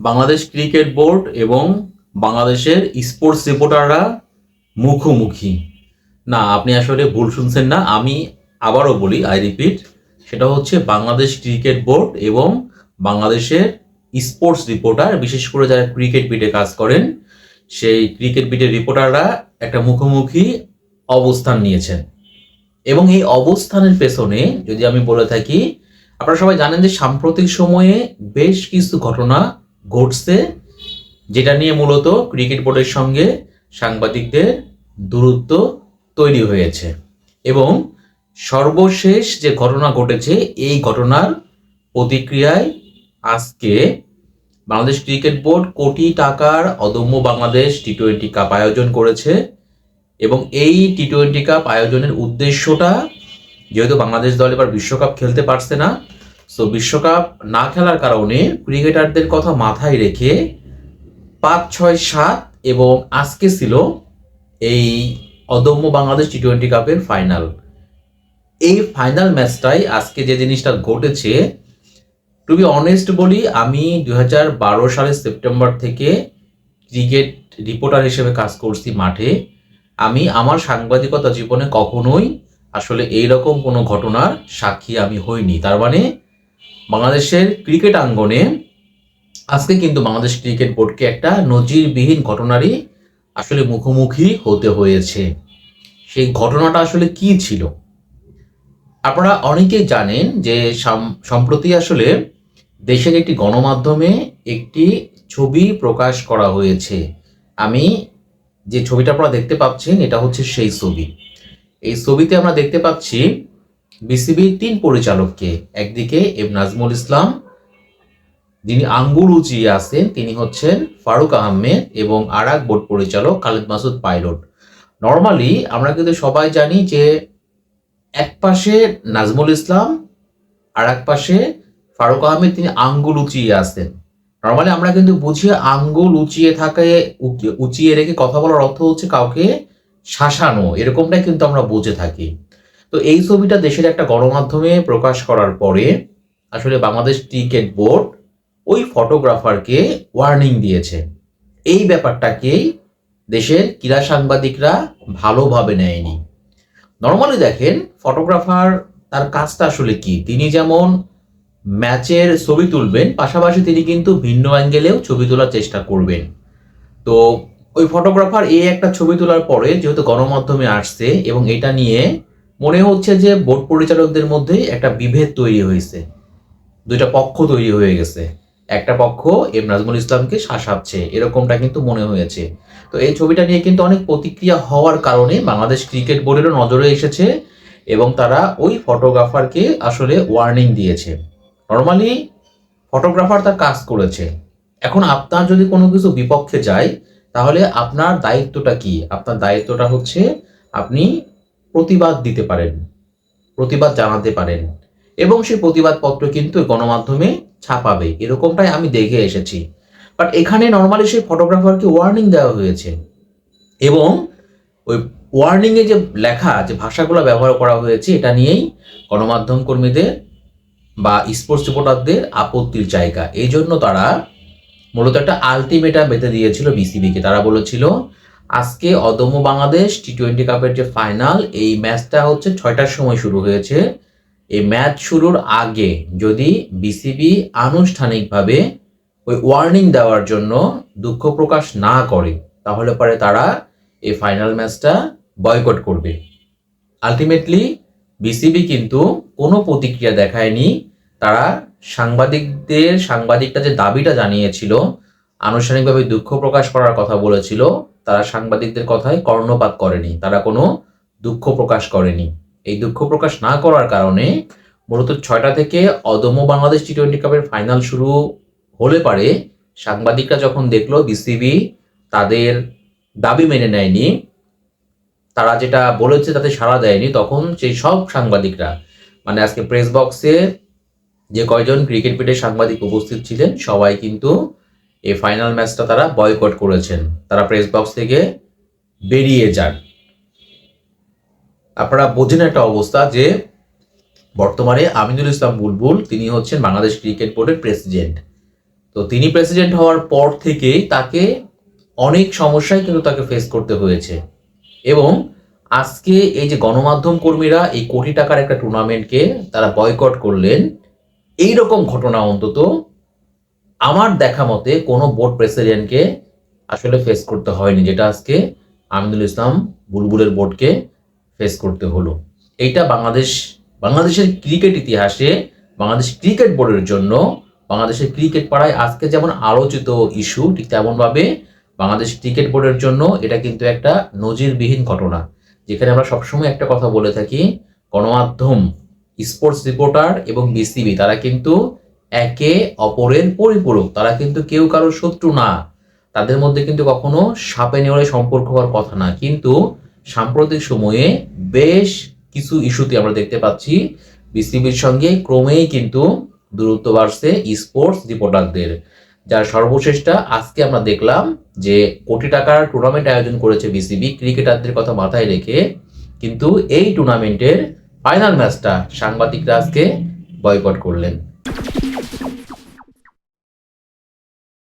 Bangladesh cricket board এবং বাংলাদেশের sports রিপোর্টাররা মুখোমুখি। না, আপনি আসলে ভুল শুনছেন না। আমি আবারও বলি, আই রিপিট, সেটা হচ্ছে বাংলাদেশ ক্রিকেট বোর্ড এবং বাংলাদেশের স্পোর্টস রিপোর্টার, বিশেষ করে যারা ক্রিকেট বিটে কাজ করেন, সেই ক্রিকেট বিটের রিপোর্টাররা একটা মুখোমুখি অবস্থান নিয়েছেন। এবং এই অবস্থানের পেছনে যদি আমি বলে থাকি, আপনারা সবাই জানেন যে সাম্প্রতিক সময়ে বেশ কিছু ঘটনা ঘটছে, যেটা নিয়ে মূলত ক্রিকেট বোর্ডের সঙ্গে সাংবাদিকদের দূরত্ব তৈরি হয়েছে। এবং সর্বশেষ যে ঘটনা ঘটেছে, এই ঘটনার প্রতিক্রিয়ায় আজকে বাংলাদেশ ক্রিকেট বোর্ড কোটি টাকার অদম্য বাংলাদেশ টি-20 কাপ আয়োজন করেছে। এবং এই টি-20 কাপ আয়োজনের উদ্দেশ্যটা, যেহেতু বাংলাদেশ দল এবার বিশ্বকাপ খেলতে পারছে না, সো বিশ্বকাপ না খেলার কারণে ক্রিকেটারদের কথা মাথায় রেখে 5, 6, 7 এবং আজকে ছিল এই অদম্য বাংলাদেশ টি-20 কাপের ফাইনাল। এই ফাইনাল ম্যাচটাই আজকে যে জিনিসটা ঘটেছে, টু বি অনেস্ট বলি, আমি 2012 সালের সেপ্টেম্বর থেকে ক্রিকেট রিপোর্টার হিসেবে কাজ করছি মাঠে। আমি আমার সাংবাদিকতা জীবনে কখনোই আসলে এইরকম কোনো ঘটনার সাক্ষী আমি হইনি। তার মানে বাংলাদেশের ক্রিকেট আঙ্গনে আজকে কিন্তু বাংলাদেশ ক্রিকেট বোর্ডকে একটা নজিরবিহীন ঘটনারই আসলে মুখোমুখি হতে হয়েছে। সেই ঘটনাটা আসলে কি ছিল? আপনারা অনেকেই জানেন যে সম্প্রতি আসলে দেশের একটি গণমাধ্যমে একটি ছবি প্রকাশ করা হয়েছে। আমি যে ছবিটা আপনারা দেখতে পাচ্ছেন, এটা হচ্ছে সেই ছবি। এই ছবিতে আমরা দেখতে পাচ্ছি বিসিবির 3 পরিচালককে। একদিকে এম নাজমুল ইসলাম, যিনি আঙ্গুল উঁচিয়ে আছেন, তিনি হচ্ছেন ফারুক আহমেদ, এবং আর এক বোর্ড পরিচালক খালিদ মাসুদ পাইলট। নর্মালি আমরা কিন্তু সবাই জানি যে এক পাশে নাজমুল ইসলাম, আর এক পাশে ফারুক আহমেদ, তিনি আঙ্গুল উঁচিয়ে আছেন। নর্মালি আমরা কিন্তু বুঝি আঙ্গুল উঁচিয়ে থাকে, উঁচিয়ে রেখে কথা বলার অর্থ হচ্ছে কাউকে শাসানো, এরকমটাই কিন্তু আমরা বুঝে থাকি। তো এই ছবিটা দেশের একটা গণমাধ্যমে প্রকাশ করার পরে আসলে বাংলাদেশ ক্রিকেট বোর্ড ওই ফটোগ্রাফারকে ওয়ার্নিং দিয়েছে। এই ব্যাপারটাকেই দেশের ক্রীড়া সাংবাদিকরা ভালোভাবে নেয়নি। নর্মালি দেখেন, ফটোগ্রাফার তার কাজটা আসলে কি, তিনি যেমন ম্যাচের ছবি তুলবেন, পাশাপাশি তিনি কিন্তু ভিন্ন অ্যাঙ্গেলেও ছবি তোলার চেষ্টা করবেন। তো ওই ফটোগ্রাফার এই একটা ছবি তোলার পরে যেহেতু গণমাধ্যমে আসছে, এবং এটা নিয়ে মনে হচ্ছে যে বোর্ড পরিচালকদের মধ্যে একটা বিভেদ তৈরি হয়েছে, দুইটা পক্ষ তৈরি হয়ে গেছে। একটা পক্ষ এম নাজমুল ইসলামকে শাসাচ্ছে, এরকমটা কিন্তু মনে হয়েছে। তো এই ছবিটা নিয়ে কিন্তু অনেক প্রতিক্রিয়া হওয়ার কারণে বাংলাদেশ ক্রিকেট বোর্ডেরও নজরে এসেছে, এবং তারা ওই ফটোগ্রাফারকে আসলে ওয়ার্নিং দিয়েছে। নর্মালি ফটোগ্রাফার তার কাজ করেছে। এখন আপনার যদি কোনো কিছু বিপক্ষে যায়, তাহলে আপনার দায়িত্বটা কি? আপনার দায়িত্বটা হচ্ছে আপনি প্রতিবাদ দিতে পারেন, প্রতিবাদ জানাতে পারেন, এবং সেই প্রতিবাদপত্র কিন্তু গণমাধ্যমে ছাপাবে, এরকমটাই আমি দেখে এসেছি। বাট এখানে নর্মালি সেই ফটোগ্রাফারকে ওয়ার্নিং দেওয়া হয়েছে, এবং ওই ওয়ার্নিংয়ে যে লেখা, যে ভাষাগুলো ব্যবহার করা হয়েছে, এটা নিয়েই গণমাধ্যম কর্মীদের বা স্পোর্টস রিপোর্টারদের আপত্তির জায়গা। এই জন্য তারা মূলত একটা আলটিমেটাম বেঁধে দিয়েছিল বিসিবিকে। তারা বলেছিল, আজকে অদম্য বাংলাদেশ টি-20 কাপের যে ফাইনাল, এই ম্যাচটা হচ্ছে 6টার সময় শুরু হয়েছে। এই ম্যাচ শুরুর আগে যদি বিসিবি আনুষ্ঠানিকভাবে ওই ওয়ার্নিং দেওয়ার জন্য দুঃখ প্রকাশ না করে, তাহলে পরে তারা এই ফাইনাল ম্যাচটা বয়কট করবে। আলটিমেটলি বিসিবি কিন্তু কোনো প্রতিক্রিয়া দেখায়নি। তারা সাংবাদিকটা যে দাবিটা জানিয়েছিল, আনুষ্ঠানিকভাবে দুঃখ প্রকাশ করার কথা বলেছিল, তারা সাংবাদিকদের কথায় কর্ণপাত করেনি, তারা কোনো দুঃখ প্রকাশ করেনি। এই দুঃখ প্রকাশ না করার কারণে মূলত 6টা থেকে অদম্য বাংলাদেশ টি-20 কাপের ফাইনাল শুরু হলে পারে সাংবাদিকরা যখন দেখলো বিসিবি তাদের দাবি মেনে নেয়নি, তারা যেটা বলেছে তাতে সাড়া দেয়নি, তখন সেই সব সাংবাদিকরা, মানে আজকে প্রেস বক্সে যে কয়জন ক্রিকেট পিটের সাংবাদিক উপস্থিত ছিলেন, সবাই কিন্তু এই ফাইনাল ম্যাচটা তারা বয়কট করেছেন, তারা প্রেস বক্স থেকে বেরিয়ে যান। আপনারা বোঝেন একটা অবস্থা যে বর্তমানে আমিনুল ইসলাম বুলবুল, তিনি হচ্ছেন বাংলাদেশ ক্রিকেট বোর্ডের প্রেসিডেন্ট। তো তিনি প্রেসিডেন্ট হওয়ার পর থেকেই তাকে অনেক সমস্যায় কিন্তু তাকে ফেস করতে হয়েছে। এবং আজকে এই যে গণমাধ্যম কর্মীরা এই কোটি টাকার একটা টুর্নামেন্টকে তারা বয়কট করলেন, এই রকম ঘটনা অন্তত আমার দেখা মতে কোনো বোর্ড প্রেসিডেন্টকে আসলে ফেস করতে হয়নি, যেটা আজকে আমিনুল ইসলাম বুলবুলের বোর্ডকে ফেস করতে হলো। এইটা বাংলাদেশের ক্রিকেট ইতিহাসে বাংলাদেশ ক্রিকেট বোর্ডের জন্য, বাংলাদেশের ক্রিকেট পাড়ায় আজকে যেমন আলোচিত ইস্যু, ঠিক তেমনভাবে বাংলাদেশ ক্রিকেট বোর্ডের জন্য এটা কিন্তু একটা নজিরবিহীন ঘটনা। যেখানে আমরা সবসময় একটা কথা বলে থাকি, গণমাধ্যম, স্পোর্টস রিপোর্টার এবং বিসিবি তারা কিন্তু একে অপরের পরিপূরক, তারা কিন্তু কেউ কারোর শত্রু না, তাদের মধ্যে কিন্তু কখনো সাপে নেওয়ার সম্পর্ক হওয়ার কথা না। কিন্তু সাম্প্রতিক সময়ে বেশ কিছু ইস্যুতে আমরা দেখতে পাচ্ছি বিসিবির সঙ্গে ক্রমেই কিন্তু দূরত্ব বাড়ছে স্পোর্টস রিপোর্টারদের, যার সর্বশেষটা আজকে আমরা দেখলাম যে কোটি টাকার টুর্নামেন্ট আয়োজন করেছে বিসিবি ক্রিকেটারদের কথা মাথায় রেখে, কিন্তু এই টুর্নামেন্টের ফাইনাল ম্যাচটা সাংবাদিকরা আজকে বয়কট করলেন।